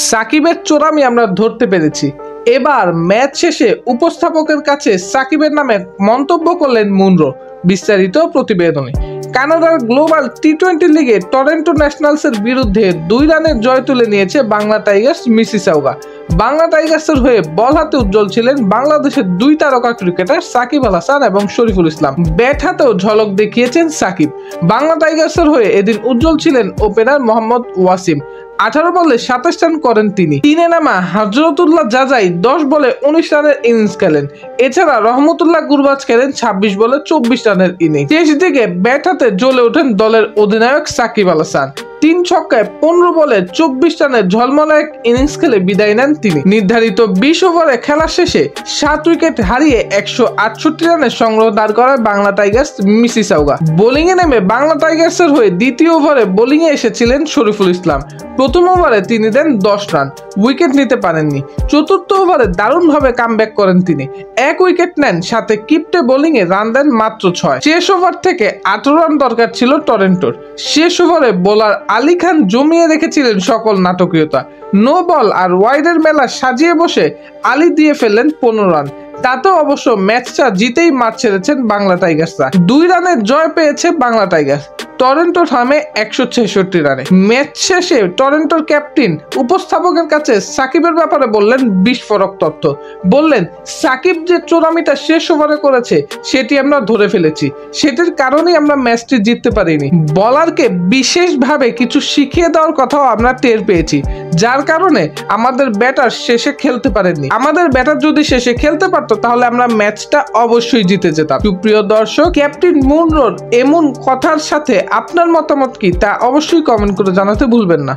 সাকিবের চোরামি আমরা ধরতে পেরেছি। এবার ম্যাচ শেষে উপস্থাপকের কাছে সাকিবের নামে মন্তব্য করলেন মুনরো। বিস্তারিত প্রতিবেদনে। কানাডার গ্লোবাল টি-20 লিগে টরন্টো ন্যাশনালসের বিরুদ্ধে 2 রানের জয় তুলে নিয়েছে বাংলা টাইগার্স মিসিসাউগা। বাংলা টাইগার্সের হয়ে বল হাতে উজ্জ্বল ছিলেন বাংলাদেশের 2 তারকা ক্রিকেটার সাকিব আল হাসান এবং শরীফুল ইসলাম। ব্যাট হাতেও ঝলক দেখিয়েছেন সাকিব। বাংলা টাইগার্সের হয়ে এদিন উজ্জ্বল ছিলেন ওপেনার মোহাম্মদ ওয়াসিম। 18 বলে 27 রান করেন তিনি। তিনে নামা হযরতুল্লাহ জাজাই 10 বলে 19 রানের ইনিংস খেলেন। এছাড়া রহমতুল্লাহ গুরবাজ খেলেন 26 বলে 24 রানের ইনিংস। শেষ দিকে ব্যাট হাতে জ্বলে ওঠেন দলের অধিনায়ক সাকিব আল হাসান। 3 ছক্কায় 15 বলে 24 রানের ঝলমলে এক ইনিংস খেলে বিদায় নেন তিনি। নির্ধারিত 20 ওভারে খেলা শেষে 7 উইকেট হারিয়ে 168 রানের সংগ্রহ দাঁড় করায় বাংলা টাইগার্স মিসিসাউগা। বোলিং এ নেমে বাংলা টাইগার্সের হয়ে দ্বিতীয় ওভারে বোলিং এ এসেছিলেন শরীফুল ইসলাম। প্রথম ওভারে তিনি দেন 10 রান, উইকেট নিতে পারেননি। চতুর্থ ওভারে দারুণভাবে কামব্যাক করেন তিনি, 1 উইকেট নেন, সাথে কিপটে বোলিং এ রান দেন মাত্র 6। শেষ ওভার থেকে 18 রান দরকার ছিল টরন্টোর। শেষ ওভারে বোলার আলী খান জমিয়ে রেখেছিলেন সকল নাটকীয়তা। নো বল আর ওয়াইডের মেলা সাজিয়ে বসে আলী দিয়ে ফেললেন 15 রান। তাতেও অবশ্য ম্যাচটা জিতেই মাঠ ছেড়েছেন বাংলা টাইগার্সরা। 2 রানের জয় পেয়েছে বাংলা টাইগার্স। টরন্টো থামে 166 রানে। ম্যাচ শেষে টরন্টোর ক্যাপ্টেন উপস্থাপকের কাছে সাকিবের ব্যাপারে বললেন বিস্ফোরক তথ্য। বললেন, সাকিব যে চোরামিটা শেষ ওভারে করেছে সেটি আমরা ধরে ফেলেছি। সেটির কারণেই আমরা ম্যাচটি জিততে পারিনি। বলারকে বিশেষভাবে কিছু শিখিয়ে দেওয়ার কথাও আমরা টের পেয়েছি, যার কারণে আমাদের ব্যাটার শেষে খেলতে পারেননি। আমাদের ব্যাটার যদি শেষে খেলতে পারতো তাহলে আমরা ম্যাচটা অবশ্যই জিতে যেতাম। সুপ্রিয় দর্শক, ক্যাপ্টেন মুনরোর এমন কথার সাথে আপনার মতামত কি তা অবশ্যই কমেন্ট করে জানাতে ভুলবেন না।